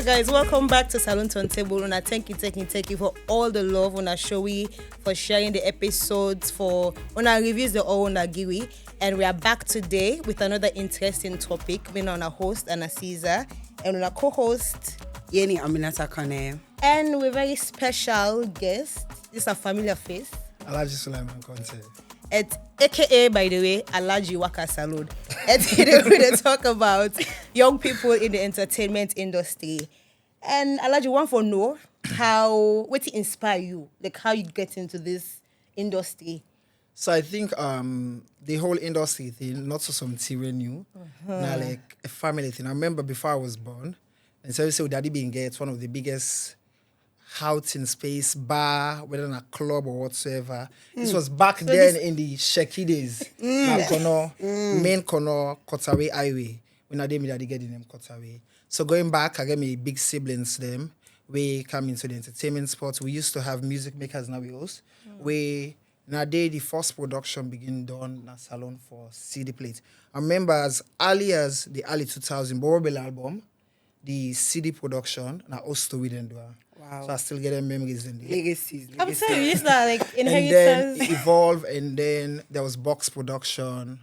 guys, welcome back to Salone Turntable. And I thank you for all the love on our showy, for sharing the episodes, for on our reviews, the all on our giwi. And we are back today with another interesting topic. Being on our host, Anna Caesar, and on our co-host, Yeni Aminata Kone. And we're very special guest. This is a familiar face. Alhaji Conteh. AKA, by the way, Alhaji Waka Salone. And today we're going to talk about young people in the entertainment industry. And Alhaji, want to know what inspire you, like how you get into this industry. So I think the whole industry thing, not so something new, now like a family thing. I remember before I was born, and so Daddy being it's one of the biggest outing space, bar, whether in a club or whatsoever. This was back then in the Sheki days. Main corner, Kotaway Highway. When I did me daddy get the name Kotaway. So going back, I get my big siblings them. We come into the entertainment sport. We used to have music makers now we host. We nowadays the first production begin done in a salon for CD plate. I remember as early as the early 2000 Borobel album, the CD production, and I also with them. Wow. So I still get them memories in there. Legacies. I'm sorry, it's not like And inheritance. then it evolved, and then there was box production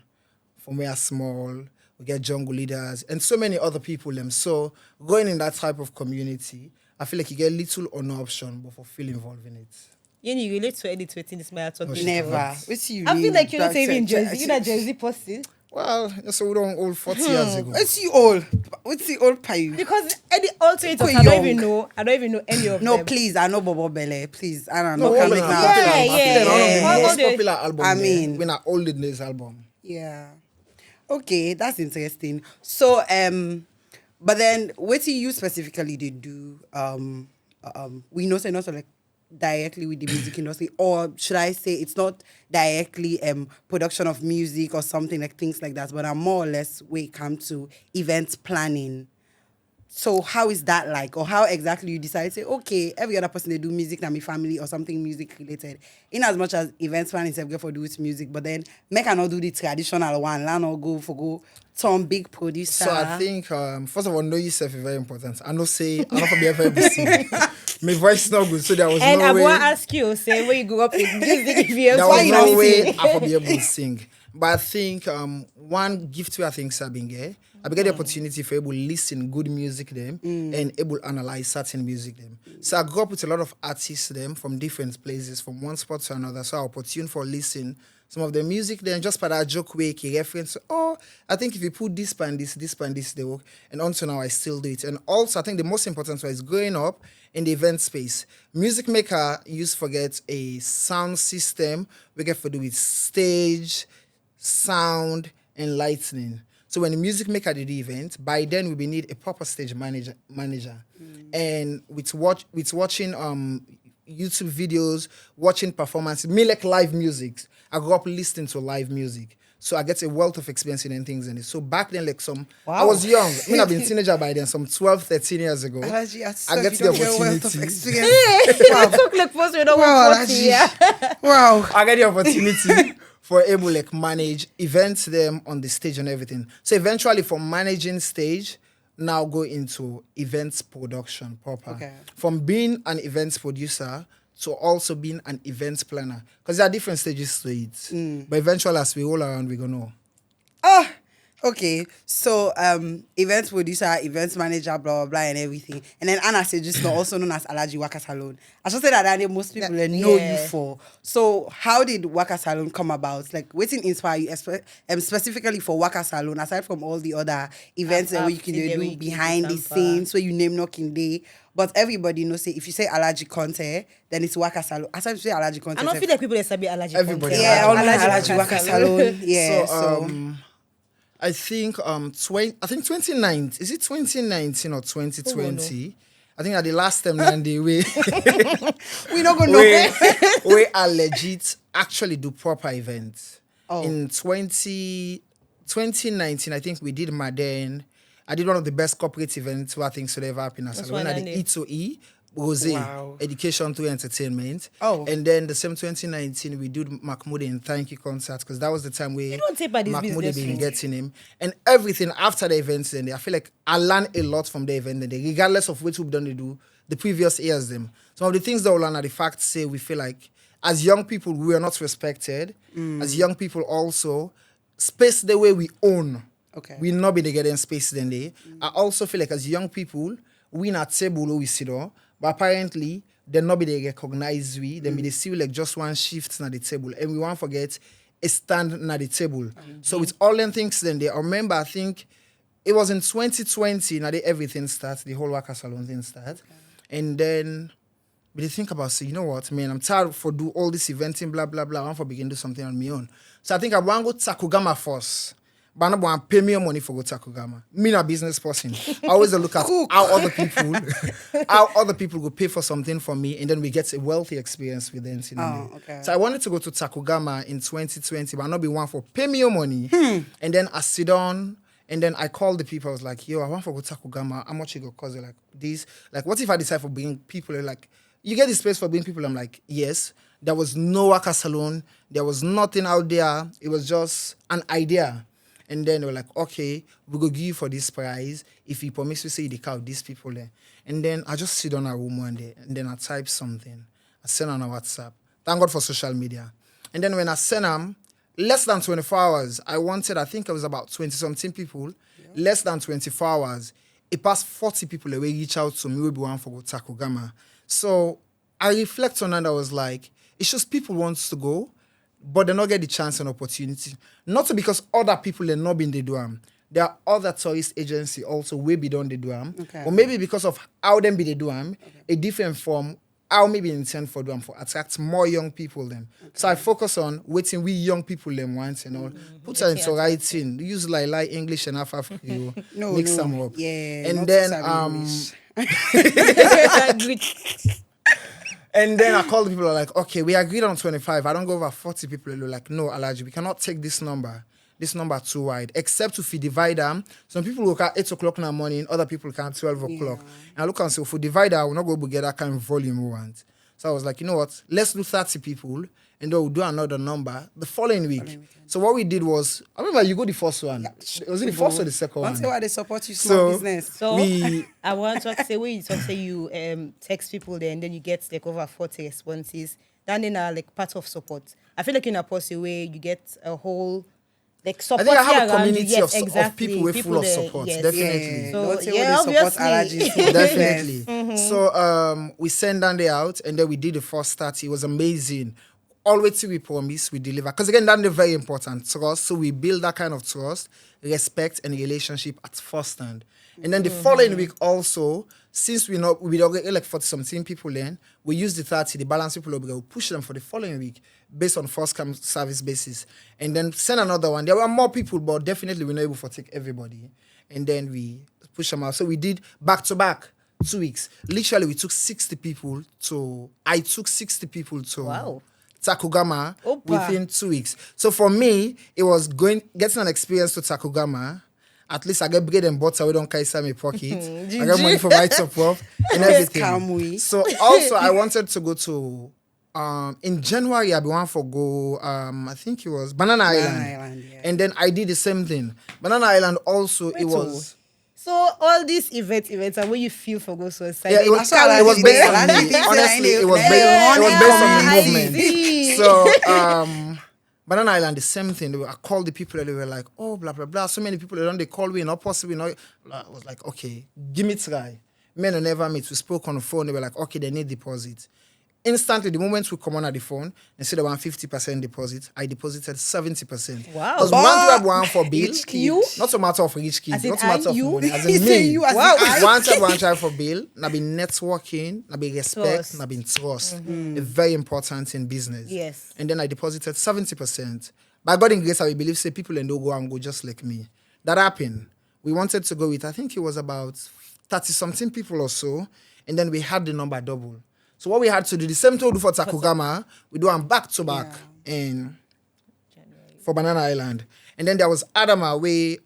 from where small. We get jungle leaders and so many other people. So going in that type of community, I feel like you get little or no option but for feel involved in it. You relate to any tweeting this my talk. Never. What's you? I feel like you're not even Jersey. You're not Jersey person. Well, so we don't old 40 years ago. What's you all? What's the old pie? Because any alternatives, Quite I don't young. even know. I don't even know any of No, them. please, I know Bobo Bele. Please, I don't No, know. all Make of now. them. Yeah, I feel like one of the yeah. most Yeah. popular album. I mean- when I old in this album. Yeah. Okay, that's interesting. So, but then what do you specifically they do? We know say not like directly with the music industry, or should I say it's not directly production of music or something like things like that, but I'm more or less when it comes to event planning. So how is that like, or how exactly you decide to say, okay, every other person they do music, na my family or something music related. In as much as events planning is good for do with music, but then make I not do the traditional one, learn or go some big producer. So I think first of all, know yourself is very important. I know say I'm not gonna be ever busy. My voice is not good, so there was And no I way. want to ask you, say where you grew up in music, if you There why was you no not way sing? I could be able to sing. But I think one gift where I think Sabine get, I get the opportunity for able to listen good music them and able to analyze certain music them. So I grew up with a lot of artists them from different places, from one spot to another. So I opportune for listen some of the music then just by that joke way, reference. Oh, I think if you put this band, this band, this, they work. And until now, I still do it. And also, I think the most important one is growing up in the event space. Music maker used to forget a sound system. We get to do with stage, sound, and lighting. So when the music maker did the event, by then we will need a proper stage manager. And with watching YouTube videos, watching performances, me like live music. I grew up listening to live music. So I get a wealth of experience in things in it. So back then, like I was young. I mean, I've been a teenager by then, some 12, 13 years ago. Alhaji, I get the opportunity. You took like first we don't Wow, want 40, yeah. Wow. I get the opportunity for able like manage events them on the stage and everything. So eventually from managing stage, now go into events production proper. Okay. From being an events producer to also being an events planner. Because there are different stages to it. But eventually as we roll around, we're gonna know. Oh, okay. So, events producer, events manager, blah, blah, blah, and everything. And then Anna said just also known as Alhaji Waka Salone. I should say that most people know you Yeah. for. So, how did Waka Salone come about? Like, what inspire you specifically for Waka Salone, aside from all the other events that you can do behind the scenes, where you name knocking day. But everybody knows, say, if you say Alhaji Conteh, then it's Waka Salone. Aside if you say Alhaji Conteh, I don't feel like people that sabi Alhaji Everybody Conteh. yeah, all Alhaji Alhaji Waka Salone. Yeah, so I think I think 2019, is it 2019 or 2020? I think at the last time and the way we not gonna know. we are legit actually do proper events. Oh. In 2019, I think we did Maden. I did one of the best corporate events where I think should ever happen. When I did E2E, Rose, Wow. education through entertainment. Oh. And then the same 2019, we did Mahmoud in Thank You concert because that was the time where don't take part in this Mahmoud business, been oh. getting him. And everything after the events, then I feel like I learned a lot from the event, then regardless of what we've done to do the previous years. Them some of the things that we learn are the fact say we feel like as young people we are not respected. As young people also space the way we own. Okay. We not be getting space then they. I also feel like as young people we not table we sit down. But apparently, they not be they recognize we. Then be they see like just one shift na the table. And we won't forget a stand na the table. So with all them things then they, I remember I think it was in 2020 now everything starts, the whole Waka Salone thing starts. Okay. And then but they think about say, you know what, man, I'm tired for do all this eventing, blah, blah, blah. I want to begin to do something on my own. So I think I want to go Takugama first. But I don't want to pay me your money for go Takugama. Me not a business person. I always look at how other people go pay for something for me, and then we get a wealthy experience with them. You know? Okay. So I wanted to go to Takugama in 2020, but I not be one for pay me your money. And then I sit down, and then I called the people. I was like, yo, I want to go Takugama. How much you go cost? They're like, this. Like, what if I decide for bringing people? They're like, you get this space for bringing people? I'm like, yes. There was no Waka Salone. There was nothing out there. It was just an idea. And then they were like, okay, we go give you for this price if you promise to say the car these people there. And then I just sit on a room one day and then I type something. I send on a WhatsApp. Thank God for social media. And then when I send them, less than 24 hours, I think it was about 20-something people, less than 24 hours, it passed 40 people away reach out to me, we be one for go Takugama. So I reflect on that, I was like, it's just people wants to go, but they not get the chance and opportunity. Not because other people are not been they do them. There are other tourist agency also way be done they do them. Okay. Or maybe because of how them be they do them, a different form, how maybe intend for them for attract more young people them. Okay. So I focus on waiting we young people them want and all. Put her into writing. Use like English and half mix them up. Yeah. And then and then I called the people like, okay, we agreed on 25. I don't go over 40 people. They're like, no, Alhaji, we cannot take this number. This number too wide. Except if we divide them. Some people look at 8 o'clock in the morning, other people can 12 o'clock. And I look and say, if we divide that, we're not going to get that kind of volume we want. So I was like, you know what? Let's do 30 people. And then we'll do another number the following week. So what we did was, I remember you go the first one. Yeah. Was it the first or the second one? Once why they support you small business. So I want to say when you talk say you text people there and then you get like over 40 responses. Then they are like part of support. I feel like in a possible way you get a whole like support. I think I have a around community you. Yes, of people with full of support. Yes. Definitely. Yeah. So, Don't say yeah, when they support obviously. Alhaji. Definitely. So we sent down there out and then we did the first start. It was amazing. Always we promise, we deliver. Because again, that's very important. Trust. So we build that kind of trust, respect, and relationship at first hand. And then the following week also, since we don't get like 40-something people then, we use the 30, the balance people, we push them for the following week based on first come service basis. And then send another one. There were more people, but definitely we're not able to take everybody. And then we push them out. So we did back to back 2 weeks. Literally, we took 60 people to, I took 60 people to Wow. Takugama Opa. within 2 weeks. So for me, it was getting an experience to Takugama. At least I get bread and butter. We don't carry some in my pocket. I get money for my top up and everything. Can we? So also I wanted to go to in January I be one for go I think it was Banana Island. Yeah. And then I did the same thing. Banana Island also it was. So all these events and when you feel for go suicide. Yeah, it was based on me. Honestly, it was based on the movement. So Banana Island, the same thing. I called the people and they were like, oh, blah, blah, blah. So many people, they call me, not possible. Not. I was like, okay, give me a try. Men who never meet, we spoke on the phone. They were like, okay, they need deposit. Instantly, the moment we come on at the phone, instead of 50% deposit, I deposited 70%. Wow. Because one time I want for bill. You? Not a matter of rich kids. As in Not a matter of you? money. As He in say me. you as in Wow. I. One time I try for bill, na be networking, na be respect, Trust. na be trust. Very important in business. Yes. And then I deposited 70%. By God in grace, I believe say people and don't go and go just like me. That happened. We wanted to go with, I think it was about 30-something people or so. And then we had the number double. So what we had to do, the same thing we do for Takugama, we do them back to back for Banana Island. And then there was Adama, way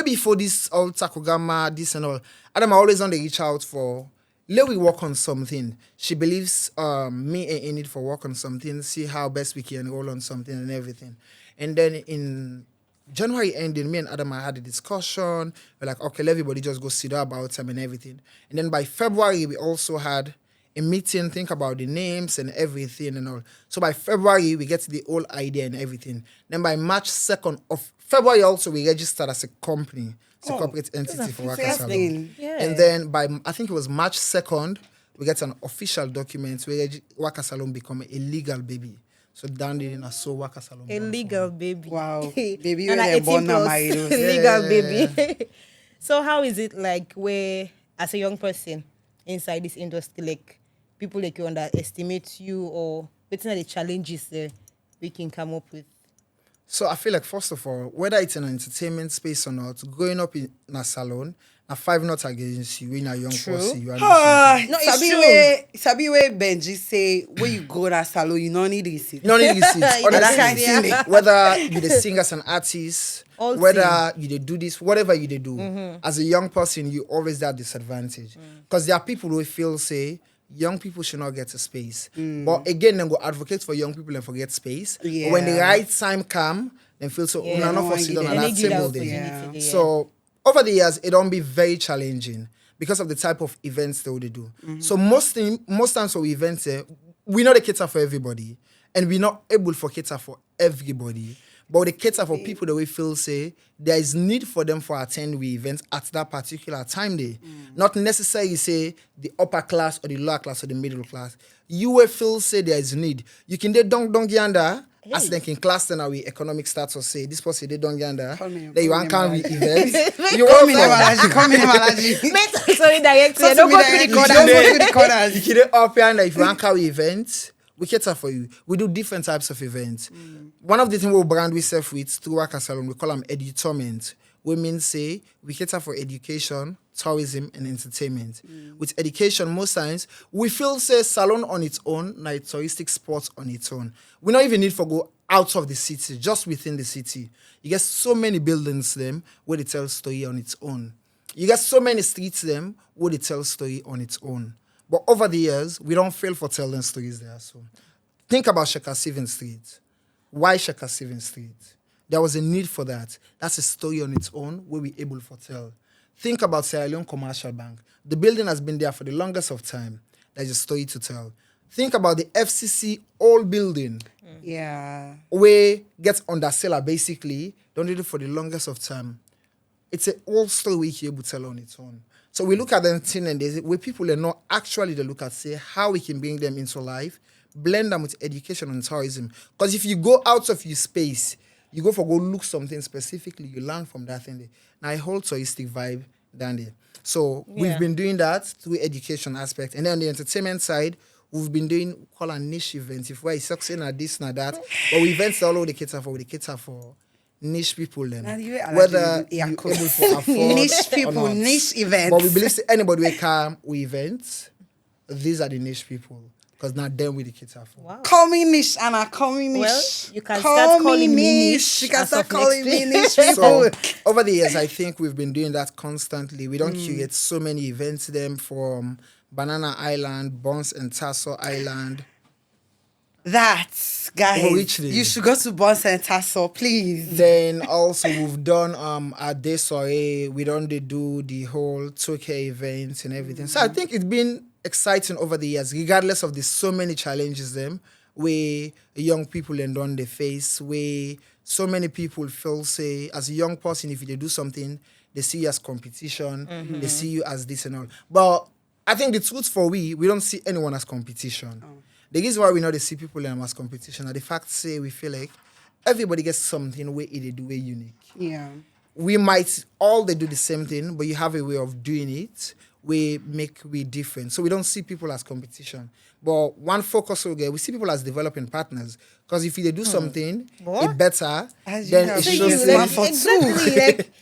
before this all Takugama, this and all. Adama always on the reach out for let we work on something. She believes me and in it for work on something, see how best we can roll on something and everything. And then in January ending, me and Adam had a discussion. We're like, okay, let everybody just go sit down about time and everything. And then by February, we also had a meeting, think about the names and everything and all. So by February, we get the whole idea and everything. Then by March 2nd of February also, we registered as a company. It's a corporate entity for Waka Salone. Yeah. And then by, I think it was March 2nd, we get an official document where Waka Salone become a legal baby. So down there in a so Waka Salone. A legal baby. Wow. Baby, And when at they born 18 now, plus, my idols. legal baby. So how is it like where, as a young person inside this industry, like people like you underestimate you, or what's the challenges we can come up with? So I feel like, first of all, whether it's an entertainment space or not, growing up in a salon, a 5 not against you, when you're a young person, you are No, it's Sabi way Benji say, when you go to salon, you don't need receipt. you don't need receipts. Yeah, Honestly, yeah. whether you the sing as an artist, All whether you dey do this, whatever you dey do, as a young person, you always that disadvantage. Because there are people who feel, say, young people should not get a space. But again, then go advocate for young people and forget space. Yeah. But when the right time come, then feel so, Yeah. not No for one sit give down them at They that need that table opportunity, then. yeah. So over the years, it don't be very challenging because of the type of events that they do. So most times for events, we not a cater for everybody, and we're not able for cater for everybody. But they cater for people that we feel say there is need for them for attend the events at that particular time day. Not necessarily say the upper class or the lower class or the middle class. You will feel say there is need. You can do dong yonder. As they can class then our economic status say this person they don't yonder. Call me, Then you call want me, can we Alhaji. events. You Come want in, Alhaji. Come in, Alhaji. Sorry, directly. So Don't to go be through the direct, corner. don't go through the corners. You can up here and if you want carry events, we cater for you. We do different types of events. One of the things we brand we serve with through Waka Salone, we call them edutainment. We mean say we cater for education, tourism, and entertainment. With education, most times we feel say salon on its own, like touristic spots on its own. We don't even need for go out of the city, just within the city. You get so many buildings them where they tell story on its own. You get so many streets them where they tell story on its own. But over the years, we don't fail for telling stories there. So think about Shaka 7 Street. Why Shaka 7 Street? There was a need for that. That's a story on its own where we're able to tell. Think about Sierra Leone Commercial Bank. The building has been there for the longest of time. There's a story to tell. Think about the FCC old building Yeah. where gets under cellar basically. Don't do it for the longest of time. It's an old story we can able to tell on its own. So we look at them thing and they where people are not actually they look at say how we can bring them into life, blend them with education and tourism. Because if you go out of your space, you go look something specifically, you learn from that thing there. Now a whole touristic vibe down there. So we've been doing that through education aspect. And then on the entertainment side, we've been doing call a niche events. If we're succeeding at this and that, but we events all over the cater for, we cater for niche people then. Whether you're able to afford Niche or people, not. niche events. But we believe say anybody will come with events, these are the niche people. Because not them we the cater for. Wow. Call me niche, Anna. Call me niche. Well, you can start calling me niche You can as start of calling next me week. niche people. So over the years, I think we've been doing that constantly. We don't curate so many events them from Banana Island, Bones and Tasso Island. That, guys, Richly. you should go to Bon Tasso, please. Then also we've done a day soiree. We don't do the whole 2K events and everything. So I think it's been exciting over the years, regardless of the so many challenges them where young people and on the face, where so many people feel say as a young person, if you do something, they see you as competition, they see you as this and all. But I think the truth for we don't see anyone as competition. The reason why we know they see people as competition are the fact say we feel like everybody gets something where they do way unique. Yeah. We might all they do the same thing, but you have a way of doing it we different. So we don't see people as competition. But one focus we get, we see people as developing partners. Because if they do something it better, As you then have it said, shows you one say for Exactly. Like,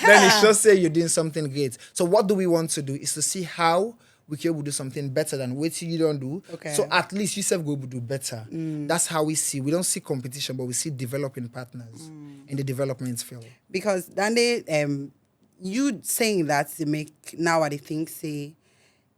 then it shows say you're doing something great. So what do we want to do is to see how we can able to do something better than what you don't do. Okay. So at least you self go able to do better. That's how we see. We don't see competition, but we see developing partners in the development field. Because Dande, you saying that to make nowadays things say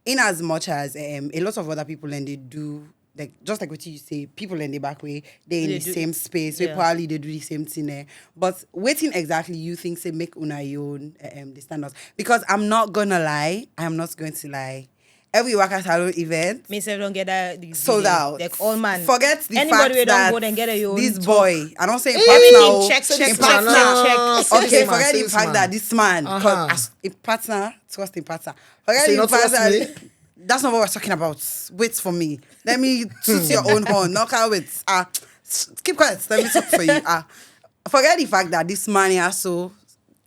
in as much as a lot of other people and they do like just like what you say, people in the back way, they in They the do- same space, we yeah. probably they do the same thing there. But waiting exactly you think say make una own the standards. Because I'm not gonna lie, I'm not going to lie. Every Waka Salone event Me say don't get that sold out. Like all man. Forget the Anybody fact we don't that go then get a own this talk. boy, I don't say in Everything partner, check, in check, partner. check. Okay, This man, forget the this fact man. that this man, because Uh-huh. in partner, trust in partner. Forget So you the not fact trust me? that's not what we're talking about. Wait for me. Let me toot your own horn. Knock out with keep quiet. Let me talk for you. Forget the fact that this man is so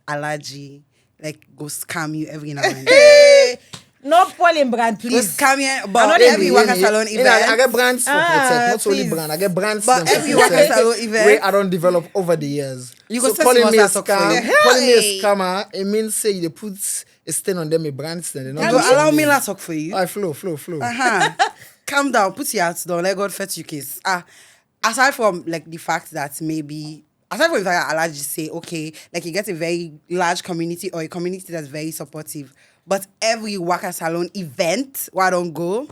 Alhaji, like go scam you every now and then. No Pauline brand, Go please. scam you, I'm but not every even- Waka Salone event. I get brands for protect, not only please. brand. I get brands But them for every Waka protect, Salone event- where I don't develop over the years. You go so say calling small me a start talk for you. scam, calling me a Hey. scammer, it means say they put a stain on them, a brand stain. They You not go just allow on me to talk for you. I flow. Uh-huh. Calm down, put your hands down, let God fetch you case. Aside from like the fact that maybe aside from the fact that Alhaji say, okay, like you get a very large community or a community that's very supportive, but every Waka Salone event where I don't go,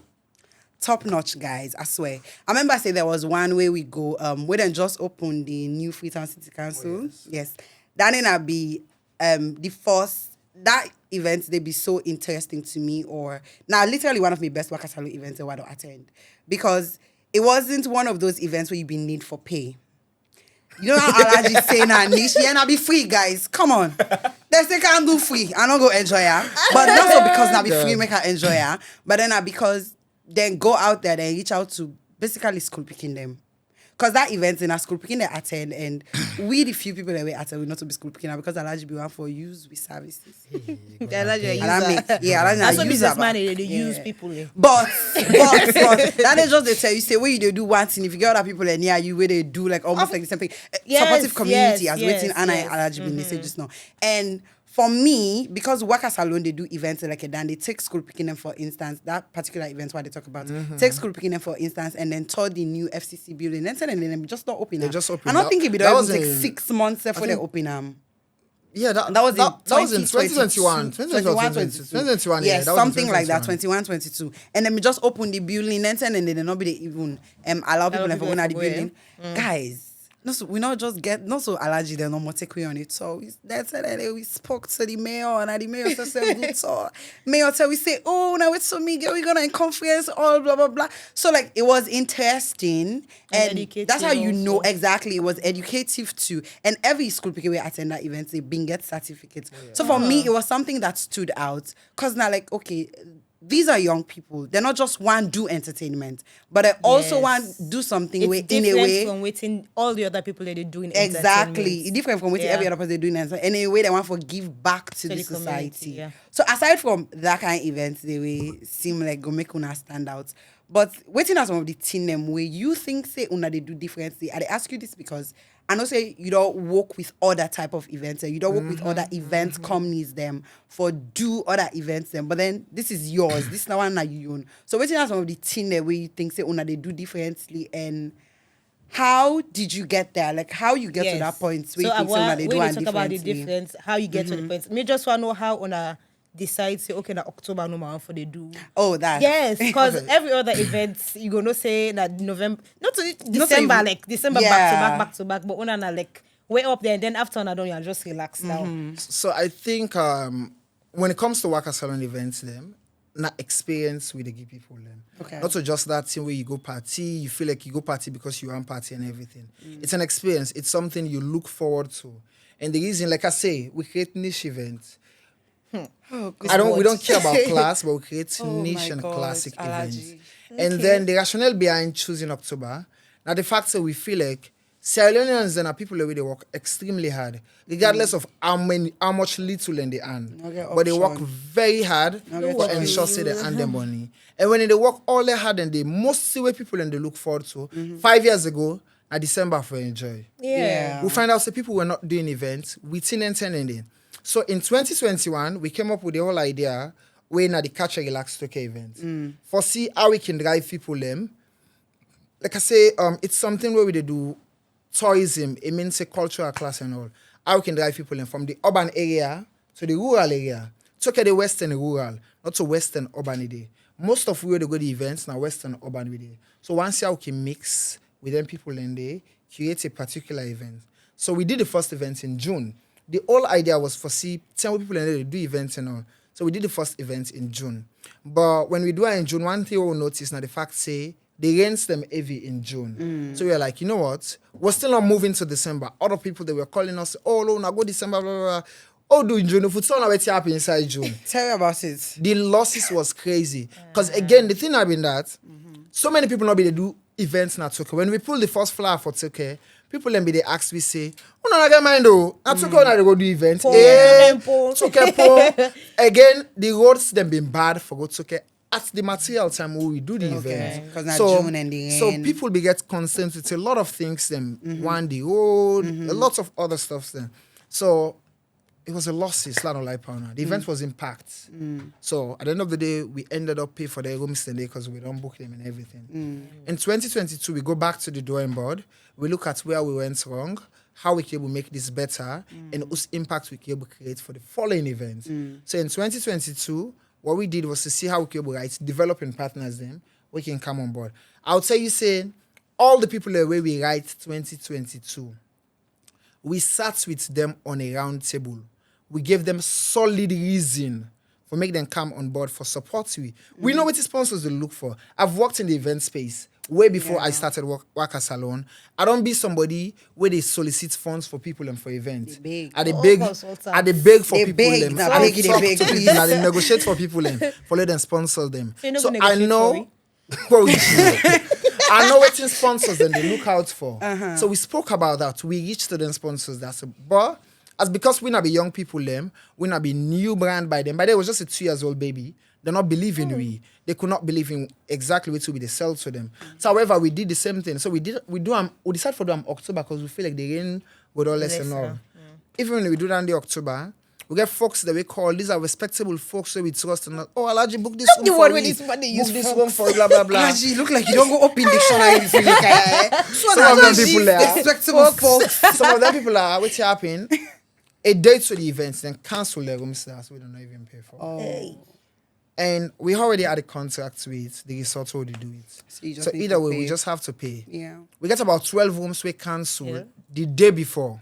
top notch guys, I swear. I remember I say there was one where we go, we then just opened the new Freetown City Council. Yes. That didn't be the first that event they be so interesting to me, or now literally one of my best Waka Salone events I want to attend. Because it wasn't one of those events where you be need for pay. You know how Alhaji say na niche, yeah, na be free, guys. Come on. They say can't do free. I don't go enjoy her. But not so because na be free make her enjoy her. But then because then go out there and reach out to basically school picking them. Because that event in a school picking they attend, and we the few people that we attend we not to be school picking her because Alhaji be one for use with services. Alhaji And I make Alhaji That's na what user, businessman but- they use people. But that is just they tell you say where you do one thing. If you get other people near you where they do like almost like the same thing. Yes, Supportive community yes, as waiting yes, and yes. Alhaji been they say just now. And for me, because Waka Salone they do events like a dan, they take school picking them for instance, that particular event what they talk about. Take school picking them for instance and then tour the new FCC building and then just not open. They them. just open. I don't That- think it be that don't was even take in- 6 months before they think- open them. Yeah, that That was in that was in 2021. 2021. Yeah, Yes, that was in something like that, 2021. 21, 22. And then we just open the building and then they not be they even allow people to people go in to the go building. Guys, no, so we not just get not so Alhaji they no more take away on it. So that's that we spoke to the mayor and the mayor said good so mayor tell we say, oh now it's so me we're gonna in conference all blah blah blah. So like it was interesting and educative that's how you know also. exactly it was educative too. And every school pick we attend that event, they been get certificates. So for me, it was something that stood out. Cause now like, okay, these are young people. They're not just want do entertainment, but they also Yes. want do something It's where in different a way. from waiting all the other people that they do in Exactly. It's entertainment. different from what Yeah. every other person doing and in a way they want to give back to the the society. community, yeah. So aside from that kind of events, they will seem like go make una stand out. But waiting at some of the team them where you think say una they do differently. I ask you this because I know say you don't work with other type of events, you don't work with other event companies them for do other events them. But then this is yours. This is the one that you own. So waiting at some of the team there where you think say una they do differently and how did you get there? Like how you get to that point where you think say una they do when and you talk about the differently? difference, how you get to the point. Me just want to know how una decide say okay na October no more for they do. Oh, that. Yes, because every other event you gonna say that November, not to December, even- like December Yeah. back to back, but una na like way up there and then after una done you just relax now. So I think when it comes to Waka Salone events, them not experience with the give people them. Okay. Not so just that thing where you go party, you feel like you go party because you want party and everything. It's an experience. It's something you look forward to. And the reason, like I say, we create niche events. We don't care about class, but we create Oh niche my and God, classic Alhaji. events. And then the rationale behind choosing October, now the fact that we feel like Sierra Leoneans then are people that they work extremely hard, regardless of how much little in they earn. Okay, But they work option. very hard Okay, for option. ensure say they earn their money. And when they work all their hard and they most way people and they look forward to, 5 years ago, at December for enjoy. Yeah. We find out that people were not doing events within and ending. So in 2021, we came up with the whole idea when at the Catch and Relax Toke event. For see how we can drive people them. Like I say, it's something where we they do tourism, it means a cultural class and all. How we can drive people in from the urban area to the rural area took the western rural, not to western urban day. Most of where they go the events now western urban with it. So once you can mix with them people in there, create a particular event. So we did the first event in June. The whole idea was for 10 people in there to do events and all. So we did the first event in June. But when we do it in June, one thing we'll notice now the fact say they rains them heavy in June. So we were like, you know what? We're still not moving to December. Other people, they were calling us, oh, no, now go December, blah, blah, blah. Oh, do in June. If it's not what's happening inside June. Tell me about it. The losses was crazy. Because again, the thing have been that so many people not be they do events now Tokyo. When we pull the first flyer for Tokyo, people then be they ask we say, oh no, I get mind though. At Tokyo now they go do events. Tokyo again, the roads them been bad for go Tokyo at the material time we do the event. Because now June and the so end. people be get concerned with a lot of things them one the road, a lot of other stuff then. So it was a loss. The event was impact. So at the end of the day, we ended up paying for the rooms today because we don't book them and everything. In 2022, we go back to the drawing board. We look at where we went wrong, how we can able make this better, and whose impact we can able create for the following event. So in 2022, what we did was to see how we can able developing partners then we can come on board. I would say you say all the people the way we write 2022, we sat with them on a round table. We gave them solid reason for make them come on board for support. We know what the sponsors they look for. I've worked in the event space way before I started Waka Salone. I don't be somebody where they solicit funds for people and for events. They beg. I they beg for They people beg, them. nah, I beg, dey they talk beg, to please. people. I dey negotiate for people and for let them sponsor them. So you no So go I negotiate know what we do. I know what sponsors and they look out for. So we spoke about that. We reached to them sponsors. But as because we not be young people them, we not be new brand by them. By then it was just a 2 years old baby. They're not believing we. They could not believe in exactly what we they sell to them. So however, we did the same thing. So we decided for them October because we feel like the rain would all less and all. Even when we do that in the October, we get folks that we call, these are respectable folks where we trust and not, oh, Alhaji, book this room the for word me. when this money use Book this folks. room for blah, blah, blah. Alhaji, look like you don't go up in dictionary if you look at it. Some of them people there. Respectable folks. Some of them people are, what's happening? A date to the events, then cancel their room stars we don't even pay for. And we already had a contract with the resort where they do it. you just So need either to way, pay. we just have to pay. Yeah. We get about 12 rooms we cancel the day before.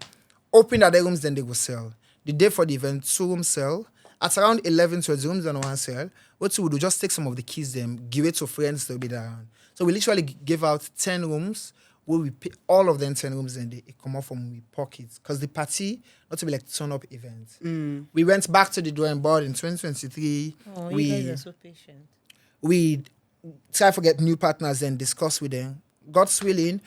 Open other rooms, then they go sell. The day for the event, 2 rooms sell. At around 11 to the rooms and one sell. What we do, just take some of the keys, them, give it to friends that will be there around. So we literally give out 10 rooms where we pay all of them 10 rooms and they come off from we pockets. Because the party, not to be like turn up events. We went back to the drawing board in 2023. Oh, you guys are so patient. We try to get new partners and discuss with them. God's willing.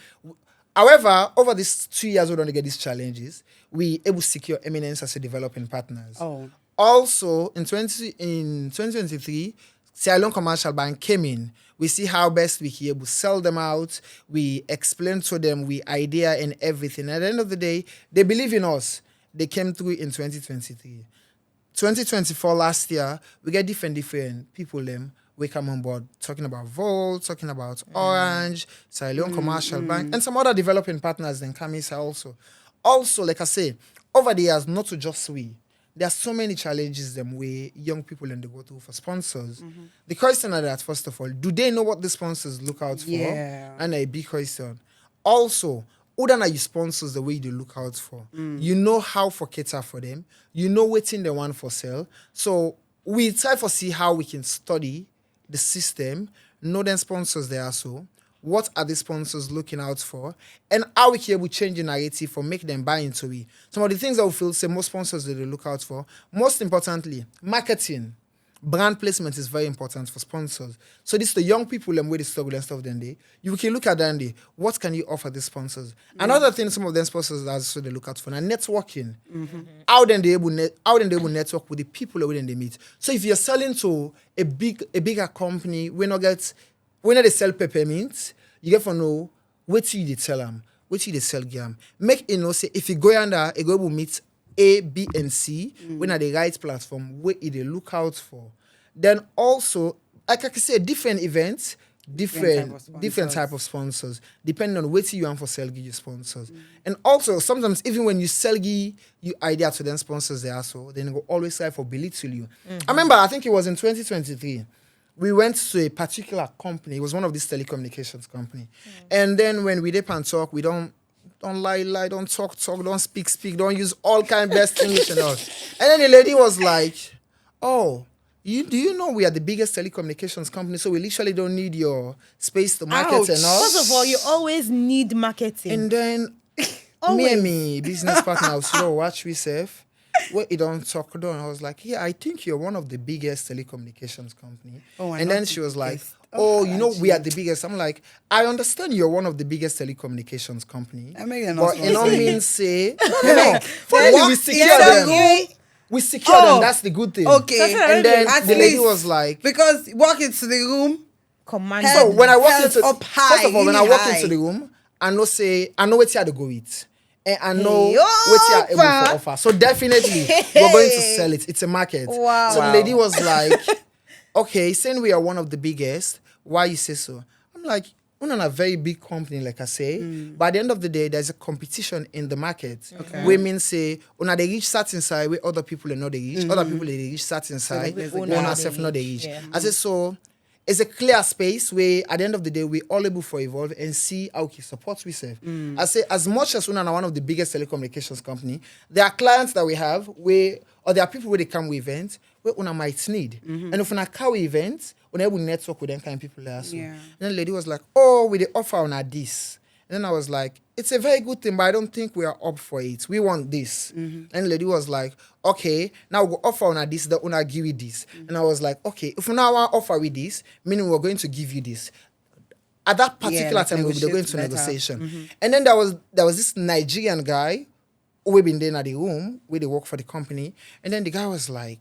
However, over these 2 years, we don't get these challenges. We able to secure eminence as a developing partners. Oh. Also, in 2023, Sierra Leone Commercial Bank came in. We see how best we can able to sell them out. We explain to them we idea and everything. At the end of the day, they believe in us. They came through in 2023. 2024 last year, we get different people them. We come on board talking about Volt, talking about Orange, Sierra Leone Commercial Bank, and some other developing partners then come inside also. Also, like I say, over the years, not to just we, there are so many challenges them way young people and they go through for sponsors. The question is that, first of all, do they know what the sponsors look out for? Yeah. And a big question. Also, who are you sponsors the way they look out for? You know how for cater for them. You know waiting the one for sale. So we try to see how we can study the system, know them sponsors there so. What are the sponsors looking out for? And how we can able to change the narrative for make them buy into it. Some of the things that we feel say most sponsors that they look out for. Most importantly, marketing. Brand placement is very important for sponsors. So this is the young people and where they struggle and stuff then they. You can look at them day. What can you offer the sponsors? Another thing some of them sponsors also they look out for now networking. How then they able network with the people that they meet. So if you're selling to a bigger company, when they sell peppermint, you get to know what you they tell them, what you they sell them. Make you know say if you go under a go meet A, B, and C, when at the right platform, where they look out for. Then also, like I can say, different events, different type of sponsors, depending on what you want for sell you sponsors. And also sometimes even when you sell you idea to them sponsors there also, then they go always try for belittle you. I remember I think it was in 2023. We went to a particular company. It was one of these telecommunications company. And then when we dip and talk, we don't lie, don't talk, don't speak, don't use all kind of best English and all. And then the lady was like, oh, do you know we are the biggest telecommunications company, so we literally don't need your space to market and all? First of all, you always need marketing. And then me and me, business partner, I was watch we safe. Well, it don't talk down. I was like, yeah, I think you're one of the biggest telecommunications company. And then she was like, you know, we are the biggest. I'm like, I understand you're one of the biggest telecommunications company. But it don't mean say, finally we secure them. We secure them. That's the good thing. Okay. And then the lady was like, because walk into the room. Command. So when I walked into, high, first of all, when I walked into the room, I know what you had to go with. And I know what you are able to offer. So definitely, we're going to sell it. It's a market. Wow. So the lady was like, okay, saying we are one of the biggest, why you say so? I'm like, we're not a very big company, like I say. But at the end of the day, there's a competition in the market. Okay. Women say, they reach certain side where other people are not they reach. Other people they reach certain side, one ourselves not they reach. Yeah. I said, so it's a clear space where at the end of the day, we're all able to evolve and see how we support we serve. I say, as much as we're one of the biggest telecommunications company, there are clients that we have or there are people where they come with events where una might need. And if una carry events, we will network with them kind of people there. So. And then the lady was like, we they offer on this. And then I was like, it's a very good thing, but I don't think we are up for it. We want this. And the lady was like, okay, now we'll offer on this, that we'll give you this. And I was like, okay, if we now want to offer with this, meaning we're going to give you this. At that particular time, we were going to negotiation. And then there was this Nigerian guy who we been there at the room where they work for the company. And then the guy was like,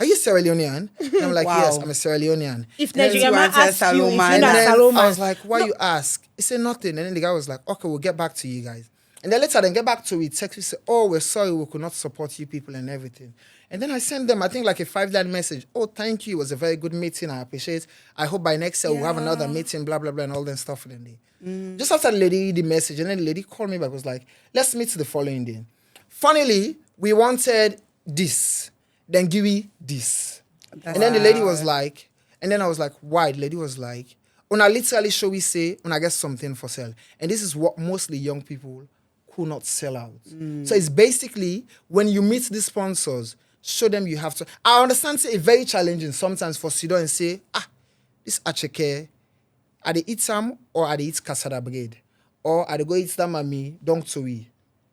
are you Sierra Leonean? And I'm like, yes, I'm a Sierra Leonean. If Nigerian man asks you if you're not Salone, I was like, why you ask? He said nothing. And then the guy was like, okay, we'll get back to you guys. And then later, get back to it. Text me, say, we're sorry, we could not support you people and everything. And then I sent them, I think, like a 5-line message. Thank you. It was a very good meeting. I appreciate it. I hope by next year we'll have another meeting, blah, blah, blah, and all that stuff. Just after the lady read the message, and then the lady called me back, was like, let's meet the following day. Funnily, we wanted this. Then give me this. And then the lady was like, and then I was like, why? The lady was like, I literally show we say, I get something for sale. And this is what mostly young people could not sell out. So it's basically, when you meet the sponsors, show them you have to. I understand it's very challenging sometimes for Sido and say, this acheke, I they eat some or I they eat cassava bread. Or I they go eat some mami, don't to we.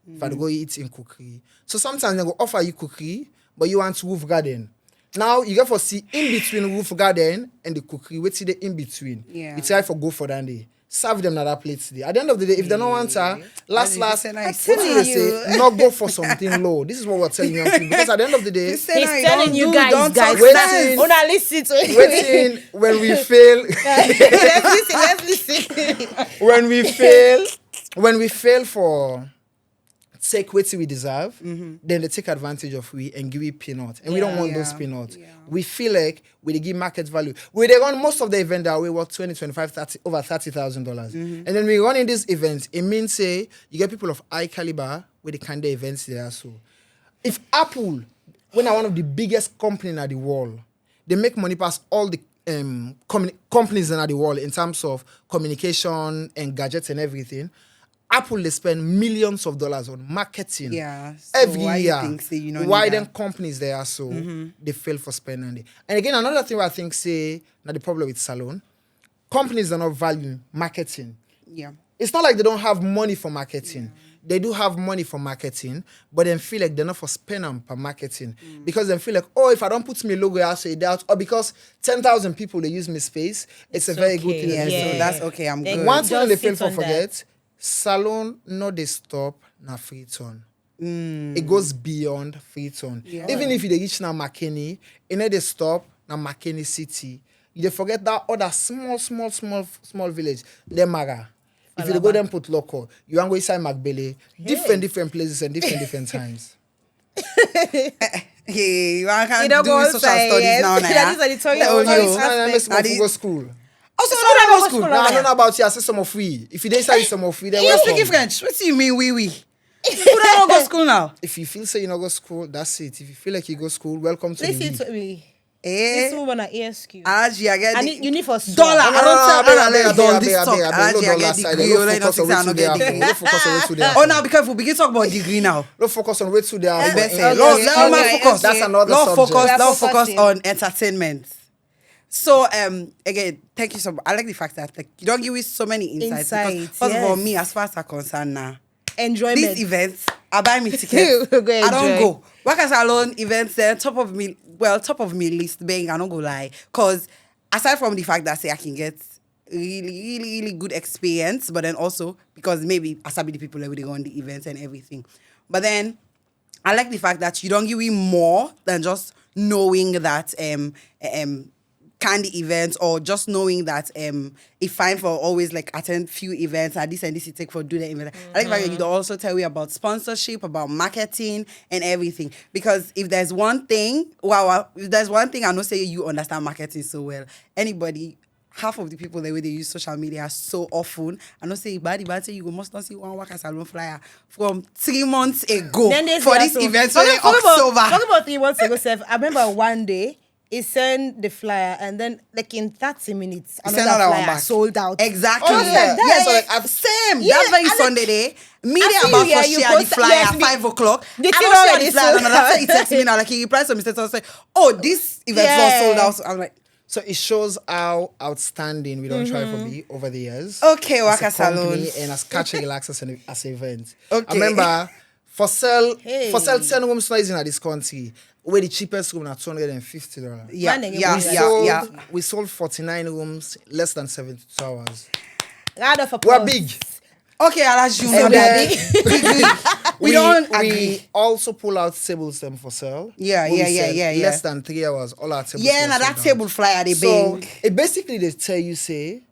If I go eat in cookery. So sometimes they go offer you cookery, but you want roof garden. Now, you get for see in between roof garden and the cookery, wait till the in between. You try for go for that day. Serve them another plate today. At the end of the day, if they don't want to, last, what do they say? Not go for something low. This is what we're telling young people. Because at the end of the day, he's telling you guys, waiting, listen to it. Waiting when we fail. Let's listen. When we fail for take what we deserve, then they take advantage of we and give we peanuts. And we don't want those peanuts. We feel like we give market value. We they run most of the event that we work 20, 25, 30, over $30,000. And then we run in these events, it means say you get people of high caliber with the kind of events there. So if Apple, when are one of the biggest companies in the world, they make money past all the companies in the world in terms of communication and gadgets and everything. Apple, they spend millions of dollars on marketing every year. Why then companies there so they fail for spending it? And again, another thing I think say that the problem with Salone, companies are not valuing marketing. It's not like they don't have money for marketing. They do have money for marketing, but then feel like they're not for spending per marketing. Because they feel like, if I don't put my logo out, say that, or because 10,000 people they use my space, it's a very good thing. So that's okay, I'm good. One thing they fail for forget. Salone no they stop na free turn. It goes beyond free turn. Even if you reach na McKinney, you know they stop na McKinney City. You forget that other small village, Lemara. If you go them put local, you want go inside McBelly, different places and different times. You can't do social studies now. Go school. Also, I don't go school. Nah, I don't know about you. I say some of we. If you didn't say some of we, then You welcome. speaking French? What do you mean, we? Who don't go school now? If you feel say you not go school, that's it. If you feel like you go school, welcome to the Listen we. to me. Eh? This woman at ASQ. Alhaji, I get I the need you need for dollar. I don't tell abeg, Anna abeg, this abeg, talk. abeg, Alhaji, I no get dollar the side. degree. No Only not focus on say I where no to get dey degree. happen. No focus on where to dey Oh, happen. now be careful. Begin talk about degree now. No focus on where to dey happen. Best Eh, Lord, okay, let me okay, focus. That's another Lord subject. focus. We are Lord focus focusing. on entertainment. So again, thank you so much. I like the fact that like you don't give me so many insights. Because, Insights, first of all, yes. me as far as I'm concerned now, Enjoyment. these events, I buy me tickets. Go I don't enjoy. go. Waka Salone events, they're top of me list, being I don't go lie. Cause aside from the fact that say I can get really good experience, but then also because maybe I sabi the people that will go on the events and everything. But then I like the fact that you don't give me more than just knowing that candy events or just knowing that it's fine for always like attend few events and this you take for do the event. I like the fact that you also tell me about sponsorship, about marketing and everything. Because if there's one thing, if there's one thing I know say you understand marketing so well, anybody, half of the people the way they use social media so often, I know say bad say you must not see one Waka Salone flyer from 3 months ago Then they for say this also- event Talk in about- October. Talk about 3 months ago, Seth. I remember one day he sent the flyer and then like in 30 minutes Send another another one flyer back. sold out. Exactly. Oh, yeah. Yes, So, like, same. Yeah, That very and Sunday day. Me I dey see about you, yeah, to you share the post- flyer yes, at 5 o'clock. the I thing don't share already the flyer. sold And after out. he text me now, like he replies to me, say, "Oh, this event was Yeah. sold out." So I'm like, So it shows how outstanding we don't try for me over the years. Okay, as Waka a company Salone. and as Catch and Relax as an event. Okay. I remember for sell Hey. 10 rooms not in this country, where the cheapest room at $250. yeah, Man, yeah, we yeah. We sold 49 rooms less than 72 hours. Round of applause. We're big. Okay, Alhaji, you know And that. then We don't we agree. also pull out tables them for sale. Yeah, Where we yeah, sell yeah. Less than 3 hours, all our tables. Yeah, were now that sold out. table flyer they So bang. it basically they tell you say,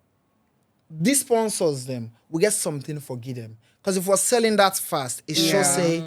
these sponsors them, we get something for give them. Because if we're selling that fast, it Yeah. shows say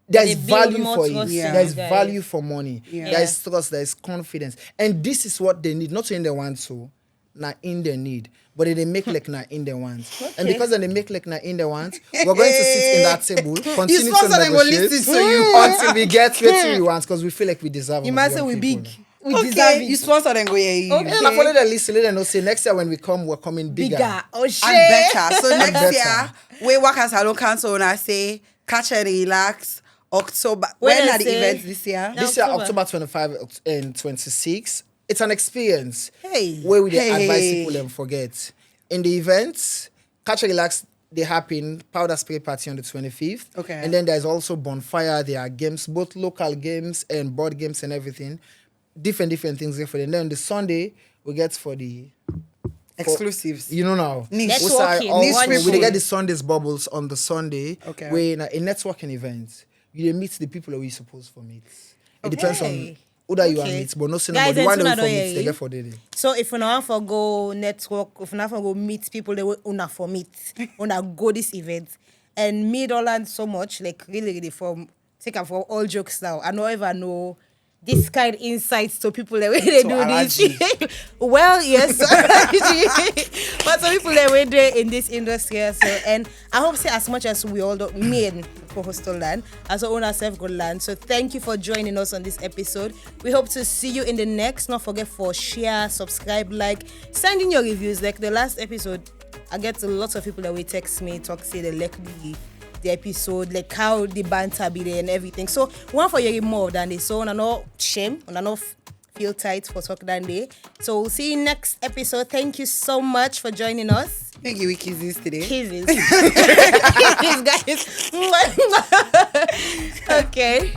there's They build value more for it. trust in There's you guys. value for money. Yeah. There is trust, there is confidence. And this is what they need. Not in they want to, not in their need. But they make like not in their want. And because they make like not in their want, we're going to sit in that table, continue to sponsor them go negotiate listen to you. until we get what we want because we feel like we deserve You our might say young we people. big. We deserve Okay, it. you sponsor them go yeah. Okay. And I follow the list, let them know say next year when we come, we're coming Bigger. Oh shit. And better. So next better. year, we Waka Salone Council and I say catch and relax. October. When When I are the say- events this year? This year, October. October 25 and 26, it's an experience Hey. where we dey Hey. advise people and forget. In the events, Catch and Relax, they happen, powder spray party on the 25th. Okay. And then there's also bonfire, there are games, both local games and board games and everything. Different things there for them. Then the Sunday, we get for the... Exclusives. You know now. Niche. We say Networking, also- one we people. dey get the Sundays bubbles on the Sunday. Okay. Where in a networking event, you dey meet the people that we supposed to meet. It depends on Okay. who that you are Okay. meet, but no saying Guys, about the one and that we tuna for don't meet, hear they you. get for daily. So if you want to go network, if you want to go meet people, they will una for meet, una go this event, and me don't learn so much, like really from take up for all jokes now. I don't ever know this kind of insights to people the way they So do Alhaji. this. Well, yes, but some people the way they in this industry. So and I hope say as much as we all don't me and co-host will learn, as our own ourselves go learn. So thank you for joining us on this episode. We hope to see you in the next. Not forget for share, subscribe, like, send in your reviews. Like the last episode, I get a lot of people that will text me, talk, say they like the episode, like how the banter be there and everything. So we want for you more than this. So on no shame, on no feel tight for talk than day. So we'll see you next episode. Thank you so much for joining us. Thank you, we kisses today. Kisses. Kisses, guys. Okay.